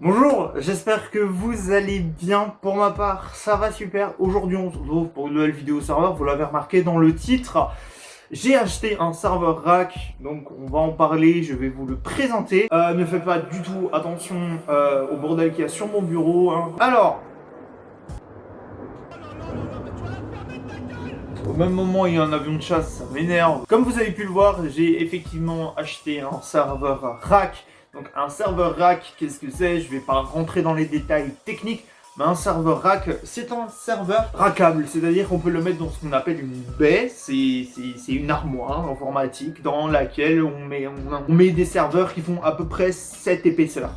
Bonjour, j'espère que vous allez bien. Pour ma part, ça va super. Aujourd'hui, on se retrouve pour une nouvelle vidéo serveur. Vous l'avez remarqué dans le titre. J'ai acheté un serveur rack, donc on va en parler, je vais vous le présenter. Ne faites pas du tout attention au bordel qu'il y a sur mon bureau, hein. Alors, au même moment, il y a un avion de chasse, ça m'énerve. Comme vous avez pu le voir, j'ai effectivement acheté un serveur rack. Donc un serveur rack, qu'est-ce que c'est? Je vais pas rentrer dans les détails techniques, mais un serveur rack, c'est un serveur rackable, c'est-à-dire qu'on peut le mettre dans ce qu'on appelle une baie, c'est une armoire informatique dans laquelle on met des serveurs qui font à peu près 7 épaisseurs.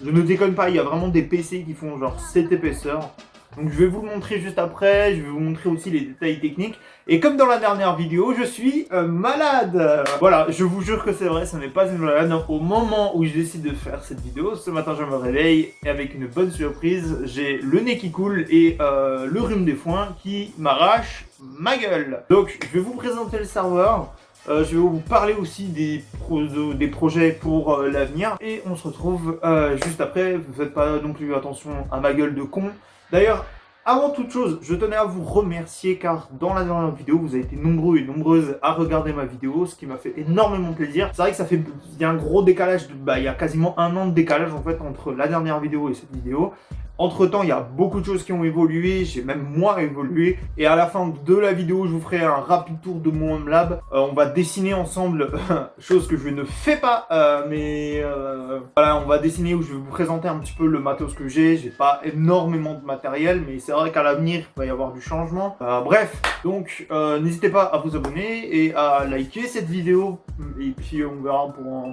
Je ne déconne pas, il y a vraiment des PC qui font genre 7 épaisseurs. Donc je vais vous le montrer juste après, je vais vous montrer aussi les détails techniques. Et comme dans la dernière vidéo, je suis malade. Voilà, je vous jure que c'est vrai, ce n'est pas une blague. Au moment où je décide de faire cette vidéo, ce matin je me réveille et avec une bonne surprise, j'ai le nez qui coule et le rhume des foins qui m'arrache ma gueule. Donc je vais vous présenter le serveur. Je vais vous parler aussi des projets pour l'avenir. Et on se retrouve juste après. Vous faites pas non plus attention à ma gueule de con. D'ailleurs, avant toute chose, je tenais à vous remercier car dans la dernière vidéo, vous avez été nombreux et nombreuses à regarder ma vidéo, ce qui m'a fait énormément plaisir. C'est vrai que il y a un gros décalage, il y a quasiment un an de décalage en fait entre la dernière vidéo et cette vidéo. Entre temps, il y a beaucoup de choses qui ont évolué, j'ai même moi évolué. Et à la fin de la vidéo, je vous ferai un rapide tour de mon home lab. On va dessiner ensemble, chose que je ne fais pas, voilà, on va dessiner où je vais vous présenter un petit peu le matos que j'ai. J'ai pas énormément de matériel, mais c'est vrai qu'à l'avenir, il va y avoir du changement. Bref, donc n'hésitez pas à vous abonner et à liker cette vidéo. Et puis on verra pour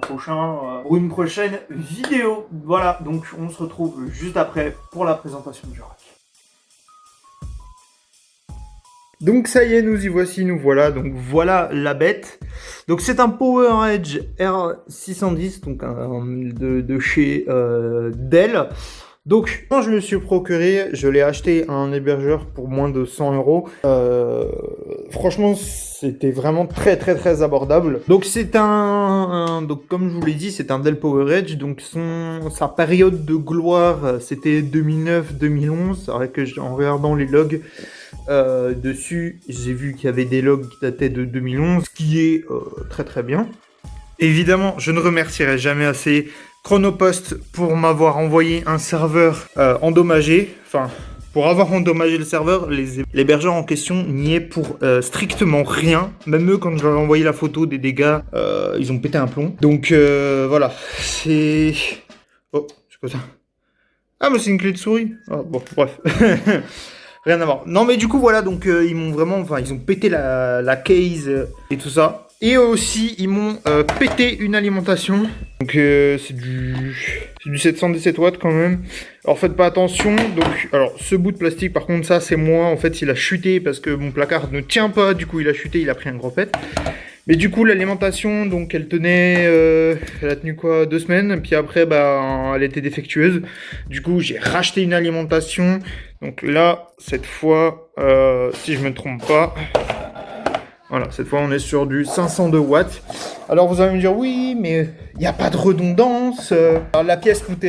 pour une prochaine vidéo. Voilà, donc on se retrouve juste après pour la présentation du rack. Donc ça y est, nous y voici, nous voilà. Donc voilà la bête. Donc c'est un PowerEdge R610, donc de chez Dell. Donc, quand je me suis procuré, je l'ai acheté à un hébergeur pour moins de 100 €. Franchement, c'était vraiment très abordable. Donc, donc comme je vous l'ai dit, c'est un Dell PowerEdge. Donc, sa période de gloire, c'était 2009-2011. C'est vrai que en regardant les logs dessus, j'ai vu qu'il y avait des logs qui dataient de 2011, ce qui est très bien. Évidemment, je ne remercierai jamais assez Chronopost pour m'avoir envoyé un serveur endommagé. Enfin, pour avoir endommagé le serveur, l'hébergeur en question n'y est pour strictement rien. Même eux, quand je leur ai envoyé la photo des dégâts, ils ont pété un plomb. Donc voilà, c'est... Oh, c'est quoi ça? Ah, mais c'est une clé de souris. Oh, bon, bref. Rien à voir. Non, mais du coup, voilà, donc ils m'ont vraiment... Enfin, ils ont pété la case et tout ça. Et aussi, ils m'ont pété une alimentation. Donc, c'est du 717 watts quand même. Alors, faites pas attention. Donc, alors, ce bout de plastique, par contre, ça, c'est moi. En fait, il a chuté parce que mon placard ne tient pas. Du coup, il a chuté, il a pris un gros pet. Mais du coup, l'alimentation, donc, elle tenait... elle a tenu quoi? 2 semaines. Puis après, bah, elle était défectueuse. Du coup, j'ai racheté une alimentation. Donc là, cette fois, si je me trompe pas... Voilà, cette fois on est sur du 502 watts. Alors vous allez me dire oui, mais il n'y a pas de redondance. Alors, la pièce coûte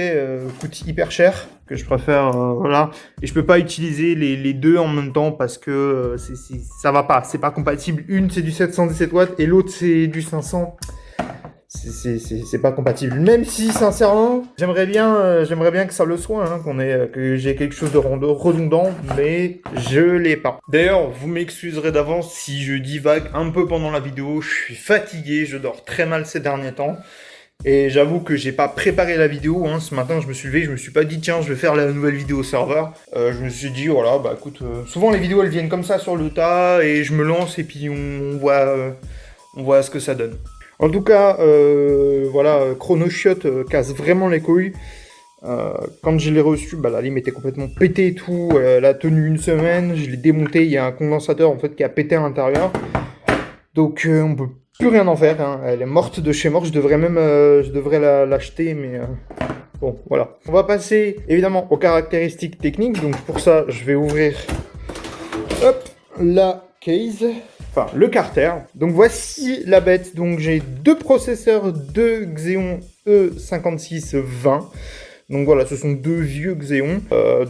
hyper cher, que je préfère, voilà. Et je peux pas utiliser les deux en même temps parce que ça va pas, c'est pas compatible. Une c'est du 717 watts et l'autre c'est du 500. C'est pas compatible. Même si, sincèrement, j'aimerais bien que ça le soit, hein, que j'ai quelque chose de redondant, mais je l'ai pas. D'ailleurs, vous m'excuserez d'avance si je divague un peu pendant la vidéo. Je suis fatigué, je dors très mal ces derniers temps. Et j'avoue que j'ai pas préparé la vidéo, hein. Ce matin, je me suis levé, je me suis pas dit, tiens, je vais faire la nouvelle vidéo serveur. Je me suis dit, voilà, bah écoute, souvent les vidéos, elles viennent comme ça sur le tas, et je me lance, et puis on voit ce que ça donne. En tout cas, voilà, Chronoshot casse vraiment les couilles. Quand je l'ai reçu, bah, la lime était complètement pétée et tout. Elle a tenu une semaine. Je l'ai démonté. Il y a un condensateur en fait qui a pété à l'intérieur. Donc on peut plus rien en faire. Hein. Elle est morte de chez mort. Je devrais l'acheter, mais bon, voilà. On va passer évidemment aux caractéristiques techniques. Donc pour ça, je vais ouvrir, hop, la case. Enfin, le carter. Donc voici la bête. Donc j'ai deux processeurs de Xeon E5620. Donc voilà, ce sont deux vieux Xeon,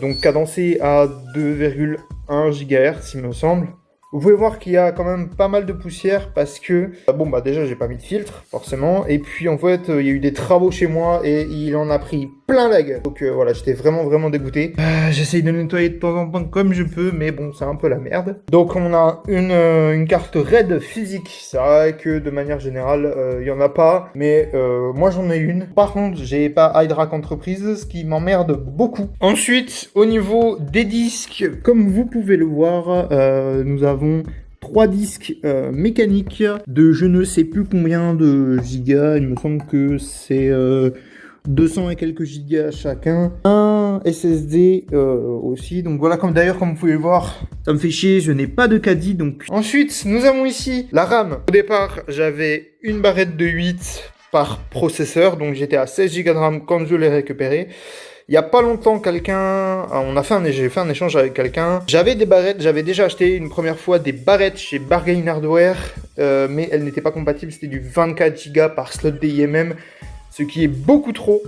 donc cadencés à 2,1 GHz, il me semble. Vous pouvez voir qu'il y a quand même pas mal de poussière parce que, bon bah déjà j'ai pas mis de filtre, forcément, et puis en fait il y a eu des travaux chez moi et il en a pris plein la gueule. Donc voilà, j'étais vraiment dégoûté. J'essaye de le nettoyer de temps en temps comme je peux, mais bon, c'est un peu la merde. Donc on a une carte RAID physique. C'est vrai que de manière générale, il y en a pas, mais moi j'en ai une. Par contre, j'ai pas iDRAC Entreprise, ce qui m'emmerde beaucoup. Ensuite, au niveau des disques, comme vous pouvez le voir, nous avons 3 disques mécaniques de je ne sais plus combien de gigas. Il me semble que c'est 200 et quelques gigas chacun. Un SSD aussi. Donc voilà, comme vous pouvez le voir, ça me fait chier, je n'ai pas de caddie. Donc ensuite, nous avons ici la RAM. Au départ, j'avais une barrette de 8 par processeur. Donc j'étais à 16 Go de RAM quand je l'ai récupéré. Il y a pas longtemps, j'ai fait un échange avec quelqu'un. J'avais des barrettes, j'avais déjà acheté une première fois des barrettes chez Bargain Hardware, mais elles n'étaient pas compatibles, c'était du 24 Go par slot DIMM, ce qui est beaucoup trop,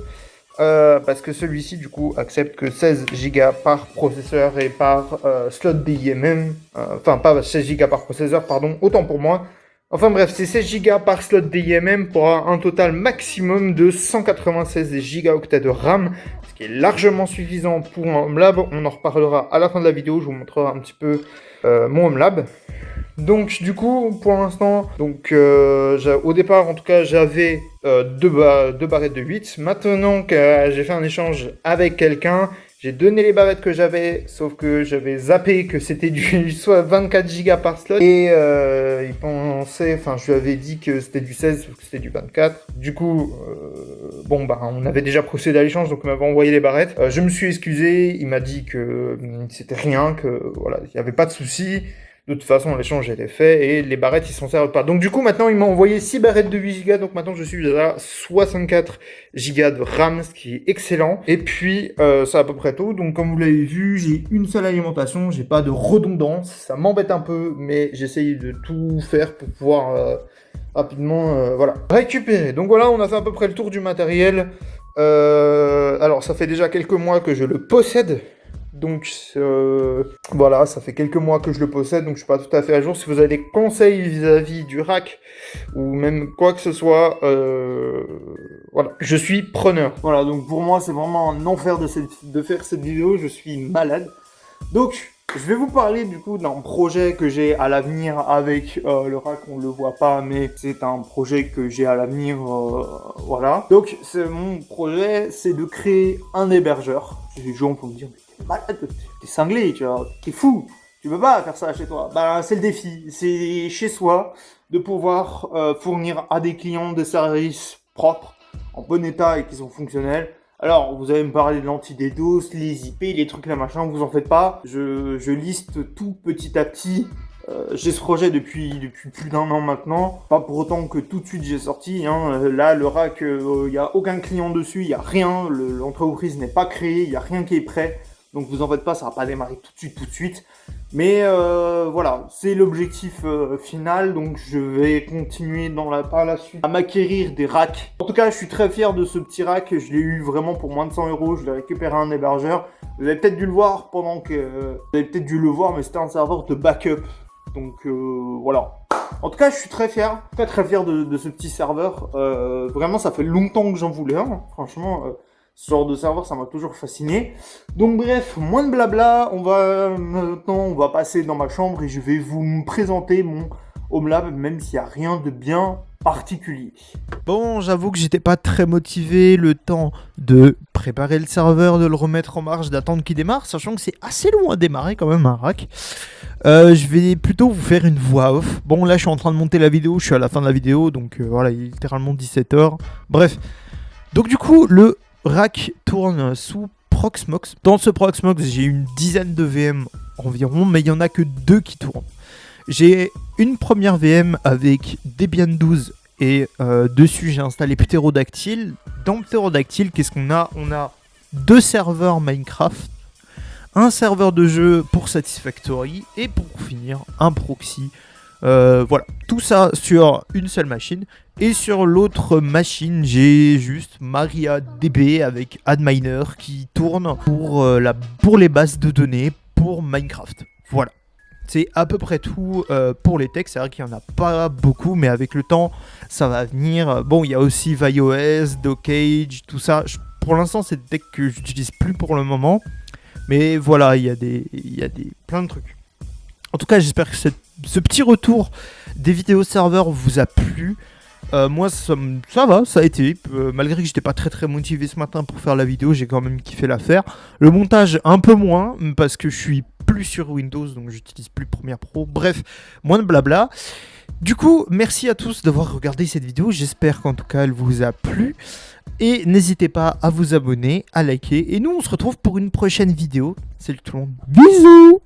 parce que celui-ci, du coup, accepte que 16 Go par processeur et par slot DIMM, enfin, pas 16 Go par processeur, pardon, autant pour moi. Enfin bref, c'est 16 Go par slot DIMM pour un total maximum de 196 Go de RAM, ce qui est largement suffisant pour un HomeLab. On en reparlera à la fin de la vidéo, je vous montrerai un petit peu mon HomeLab. Donc du coup, pour l'instant, au départ en tout cas, j'avais deux barrettes de 8. Maintenant que j'ai fait un échange avec quelqu'un, j'ai donné les barrettes que j'avais, sauf que j'avais zappé que c'était du soit 24 Go par slot. Et il pensait, enfin je lui avais dit que c'était du 16, sauf que c'était du 24. Du coup, on avait déjà procédé à l'échange, donc il m'avait envoyé les barrettes. Je me suis excusé, il m'a dit que c'était rien, que voilà, il n'y avait pas de souci. De toute façon, l'échange était fait et les barrettes, ils s'en servent pas. Donc du coup, maintenant, il m'a envoyé 6 barrettes de 8 Go. Donc maintenant, je suis à 64 Go de RAM, ce qui est excellent. Et puis, c'est à peu près tout. Donc comme vous l'avez vu, j'ai une seule alimentation. J'ai pas de redondance. Ça m'embête un peu, mais j'essaye de tout faire pour pouvoir rapidement récupérer. Donc voilà, on a fait à peu près le tour du matériel. Alors, ça fait déjà quelques mois que je le possède. Donc voilà, ça fait quelques mois que je le possède, donc je suis pas tout à fait à jour. Si vous avez des conseils vis-à-vis du rack ou même quoi que ce soit, voilà, je suis preneur. Voilà, donc pour moi c'est vraiment un enfer de faire cette vidéo, je suis malade. Donc je vais vous parler du coup d'un projet que j'ai à l'avenir avec le rack, on le voit pas, mais c'est un projet que j'ai à l'avenir, voilà. Donc mon projet, c'est de créer un hébergeur. Les gens vont me dire, malade, t'es cinglé, tu vois, t'es fou, tu peux pas faire ça chez toi. Bah, c'est le défi, c'est chez soi de pouvoir fournir à des clients des services propres, en bon état et qui sont fonctionnels. Alors, vous allez me parler de l'anti-DDoS, les IP, les trucs, les machins, vous en faites pas. Je liste tout petit à petit. J'ai ce projet depuis plus d'un an maintenant. Pas pour autant que tout de suite j'ai sorti. Là, le rack, il n'y a aucun client dessus, il n'y a rien. L'entreprise n'est pas créée, il n'y a rien qui est prêt. Donc vous en faites pas, ça va pas démarrer tout de suite. Mais voilà, c'est l'objectif final. Donc je vais continuer par la suite à m'acquérir des racks. En tout cas, je suis très fier de ce petit rack. Je l'ai eu vraiment pour moins de 100 €. Je l'ai récupéré à un hébergeur. Vous avez peut-être dû le voir mais c'était un serveur de backup. Donc voilà. En tout cas, je suis très fier de ce petit serveur. Vraiment, ça fait longtemps que j'en voulais un. Franchement, ce genre de serveur, ça m'a toujours fasciné. Donc bref, moins de blabla. Maintenant, on va passer dans ma chambre et je vais vous présenter mon HomeLab, même s'il n'y a rien de bien particulier. Bon, j'avoue que j'étais pas très motivé, le temps de préparer le serveur, de le remettre en marche, d'attendre qu'il démarre, sachant que c'est assez long à démarrer quand même un rack. Je vais plutôt vous faire une voix off. Bon, là je suis en train de monter la vidéo, je suis à la fin de la vidéo, donc voilà, il est littéralement 17 h. Bref, donc du coup, le rack tourne sous Proxmox. Dans ce Proxmox, j'ai une dizaine de VM environ, mais il n'y en a que 2 qui tournent. J'ai une première VM avec Debian 12 et dessus j'ai installé Pterodactyl. Dans Pterodactyl, qu'est-ce qu'on a ? On a 2 serveurs Minecraft, un serveur de jeu pour Satisfactory et pour finir un proxy Voilà, tout ça sur une seule machine. Et sur l'autre machine, j'ai juste MariaDB avec Adminer qui tourne pour les bases de données pour Minecraft. Voilà. C'est à peu près tout pour les techs. C'est vrai qu'il n'y en a pas beaucoup, mais avec le temps, ça va venir. Bon, il y a aussi ViOS, Docage, tout ça. Pour l'instant, c'est des techs que j'utilise plus pour le moment. Mais voilà, il y a plein de trucs. En tout cas, j'espère que ce petit retour des vidéos serveurs vous a plu. Moi, ça va, ça a été. Malgré que j'étais pas très motivé ce matin pour faire la vidéo, j'ai quand même kiffé la faire. Le montage, un peu moins, parce que je suis plus sur Windows, donc j'utilise plus Premiere Pro. Bref, moins de blabla. Du coup, merci à tous d'avoir regardé cette vidéo. J'espère qu'en tout cas, elle vous a plu. Et n'hésitez pas à vous abonner, à liker. Et nous, on se retrouve pour une prochaine vidéo. Salut tout le monde. Bisous!